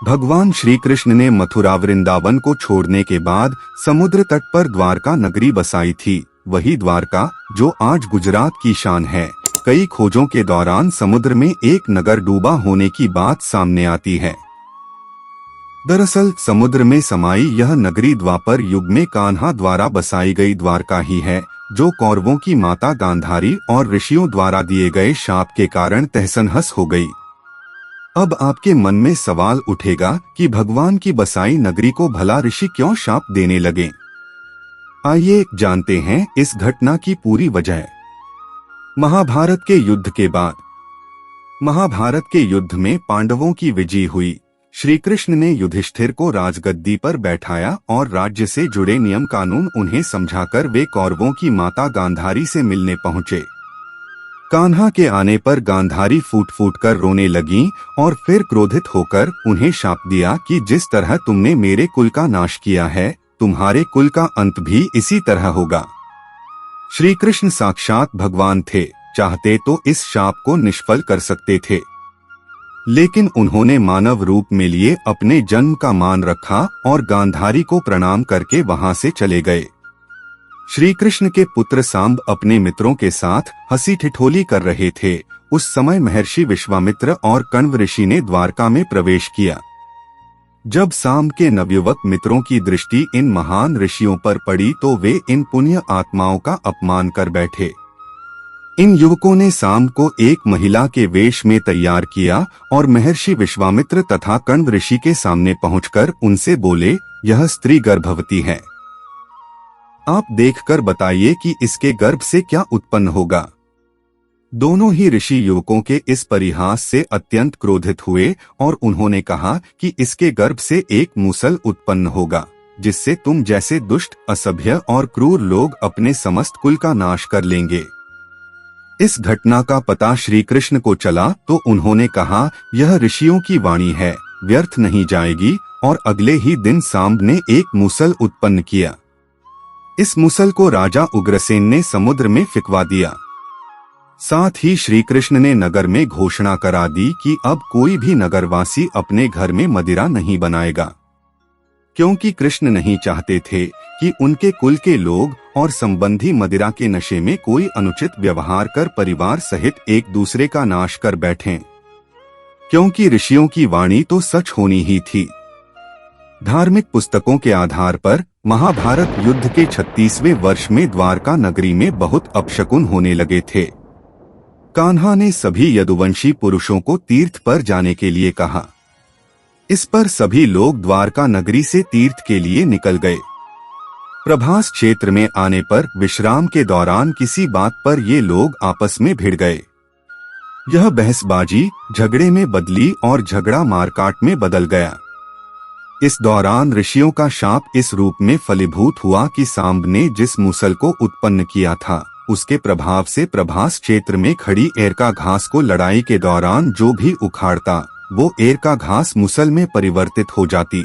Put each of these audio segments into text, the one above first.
भगवान श्री कृष्ण ने मथुरा वृंदावन को छोड़ने के बाद समुद्र तट पर द्वारका नगरी बसाई थी। वही द्वारका जो आज गुजरात की शान है। कई खोजों के दौरान समुद्र में एक नगर डूबा होने की बात सामने आती है। दरअसल समुद्र में समाई यह नगरी द्वापर युग में कान्हा द्वारा बसाई गई द्वारका ही है, जो कौरवों की माता गांधारी और ऋषियों द्वारा दिए गए शाप के कारण तहस-नहस हो गई। अब आपके मन में सवाल उठेगा कि भगवान की बसाई नगरी को भला ऋषि क्यों शाप देने लगे। आइए जानते हैं इस घटना की पूरी वजह। महाभारत के युद्ध के बाद महाभारत के युद्ध में पांडवों की विजय हुई। श्री कृष्ण ने युधिष्ठिर को राजगद्दी पर बैठाया और राज्य से जुड़े नियम कानून उन्हें समझाकर वे कौरवों की माता गांधारी से मिलने पहुंचे। कान्हा के आने पर गांधारी फूट फूट कर रोने लगी और फिर क्रोधित होकर उन्हें शाप दिया कि जिस तरह तुमने मेरे कुल का नाश किया है, तुम्हारे कुल का अंत भी इसी तरह होगा। श्री कृष्ण साक्षात भगवान थे, चाहते तो इस शाप को निष्फल कर सकते थे, लेकिन उन्होंने मानव रूप में लिए अपने जन्म का मान रखा और गांधारी को प्रणाम करके वहां से चले गए। श्री कृष्ण के पुत्र सांब अपने मित्रों के साथ हंसी ठिठोली कर रहे थे। उस समय महर्षि विश्वामित्र और कण्व ऋषि ने द्वारका में प्रवेश किया। जब सांब के नवयुवक मित्रों की दृष्टि इन महान ऋषियों पर पड़ी तो वे इन पुण्य आत्माओं का अपमान कर बैठे। इन युवकों ने सांब को एक महिला के वेश में तैयार किया और महर्षि विश्वामित्र तथा कण्व ऋषि के सामने पहुंचकर उनसे बोले, यह स्त्री गर्भवती है, आप देखकर बताइए कि इसके गर्भ से क्या उत्पन्न होगा। दोनों ही ऋषि युवकों के इस परिहास से अत्यंत क्रोधित हुए और उन्होंने कहा कि इसके गर्भ से एक मूसल उत्पन्न होगा, जिससे तुम जैसे दुष्ट, असभ्य और क्रूर लोग अपने समस्त कुल का नाश कर लेंगे। इस घटना का पता श्री कृष्ण को चला तो उन्होंने कहा, यह ऋषियों की वाणी है, व्यर्थ नहीं जाएगी। और अगले ही दिन सांब ने एक मूसल उत्पन्न किया। इस मूसल को राजा उग्रसेन ने समुद्र में फिकवा दिया। साथ ही श्री कृष्ण ने नगर में घोषणा करा दी कि अब कोई भी नगरवासी अपने घर में मदिरा नहीं बनाएगा, क्योंकि कृष्ण नहीं चाहते थे कि उनके कुल के लोग और संबंधी मदिरा के नशे में कोई अनुचित व्यवहार कर परिवार सहित एक दूसरे का नाश कर बैठें, क्योंकि ऋषियों की वाणी तो सच होनी ही थी। धार्मिक पुस्तकों के आधार पर महाभारत युद्ध के 36वें वर्ष में द्वारका नगरी में बहुत अपशकुन होने लगे थे। कान्हा ने सभी यदुवंशी पुरुषों को तीर्थ पर जाने के लिए कहा। इस पर सभी लोग द्वारका नगरी से तीर्थ के लिए निकल गए। प्रभास क्षेत्र में आने पर विश्राम के दौरान किसी बात पर ये लोग आपस में भिड़ गए। यह बहसबाजी झगड़े में बदली और झगड़ा मारकाट में बदल गया। इस दौरान ऋषियों का शाप इस रूप में फलीभूत हुआ कि सांब ने जिस मूसल को उत्पन्न किया था, उसके प्रभाव से प्रभास क्षेत्र में खड़ी एरका घास को लड़ाई के दौरान जो भी उखाड़ता, वो एरका घास मूसल में परिवर्तित हो जाती।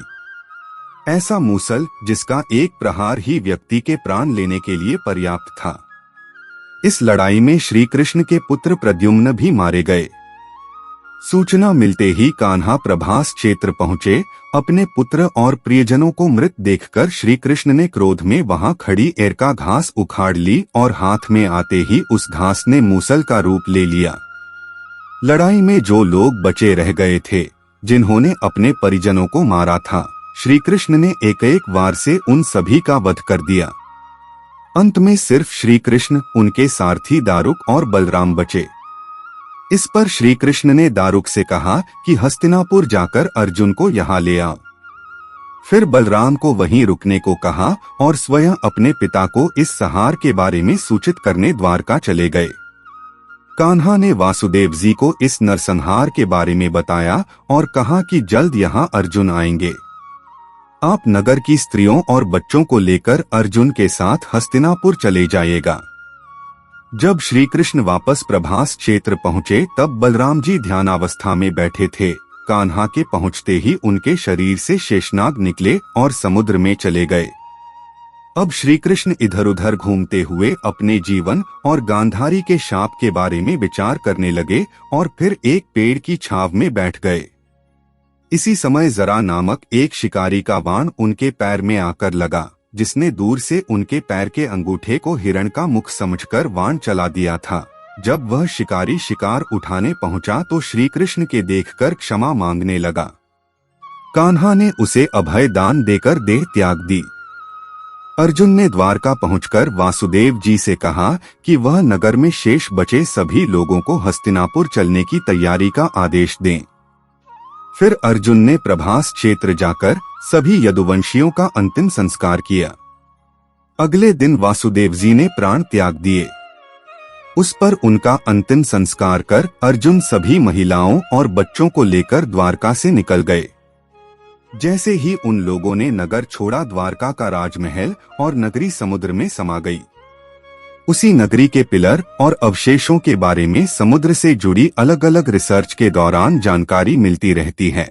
ऐसा मूसल जिसका एक प्रहार ही व्यक्ति के प्राण लेने के लिए पर्याप्त था। इस लड़ाई में श्री कृष्ण के पुत्र प्रद्युम्न भी मारे गए। सूचना मिलते ही कान्हा प्रभास क्षेत्र पहुंचे। अपने पुत्र और प्रियजनों को मृत देखकर श्री कृष्ण ने क्रोध में वहां खड़ी एरका घास उखाड़ ली और हाथ में आते ही उस घास ने मूसल का रूप ले लिया। लड़ाई में जो लोग बचे रह गए थे, जिन्होंने अपने परिजनों को मारा था, श्री कृष्ण ने एक एक वार से उन सभी का वध कर दिया। अंत में सिर्फ श्री कृष्ण, उनके सारथी दारुक और बलराम बचे। इस पर श्री कृष्ण ने दारुक से कहा कि हस्तिनापुर जाकर अर्जुन को यहाँ ले आओ। फिर बलराम को वहीं रुकने को कहा और स्वयं अपने पिता को इस संहार के बारे में सूचित करने द्वारका चले गए। कान्हा ने वासुदेव जी को इस नरसंहार के बारे में बताया और कहा कि जल्द यहाँ अर्जुन आएंगे। आप नगर की स्त्रियों और बच्चों को लेकर अर्जुन के साथ हस्तिनापुर चले जाइएगा। जब श्री कृष्ण वापस प्रभास क्षेत्र पहुंचे तब बलराम जी ध्यानावस्था में बैठे थे। कान्हा के पहुंचते ही उनके शरीर से शेषनाग निकले और समुद्र में चले गए। अब श्री कृष्ण इधर उधर घूमते हुए अपने जीवन और गांधारी के शाप के बारे में विचार करने लगे और फिर एक पेड़ की छांव में बैठ गए। इसी समय जरा नामक एक शिकारी का बाण उनके पैर में आकर लगा, जिसने दूर से उनके पैर के अंगूठे को हिरण का मुख समझकर बाण चला दिया था। जब वह शिकारी शिकार उठाने पहुंचा तो श्री कृष्ण के देखकर क्षमा मांगने लगा। कान्हा ने उसे अभय दान देकर देह त्याग दी। अर्जुन ने द्वारका पहुंचकर वासुदेव जी से कहा कि वह नगर में शेष बचे सभी लोगों को हस्तिनापुर चलने की तैयारी का आदेश दें। फिर अर्जुन ने प्रभास क्षेत्र जाकर सभी यदुवंशियों का अंतिम संस्कार किया। अगले दिन वासुदेव जी ने प्राण त्याग दिए। उस पर उनका अंतिम संस्कार कर अर्जुन सभी महिलाओं और बच्चों को लेकर द्वारका से निकल गए। जैसे ही उन लोगों ने नगर छोड़ा, द्वारका का राजमहल और नगरी समुद्र में समा गई। उसी नगरी के पिलर और अवशेषों के बारे में समुद्र से जुड़ी अलग अलग रिसर्च के दौरान जानकारी मिलती रहती है।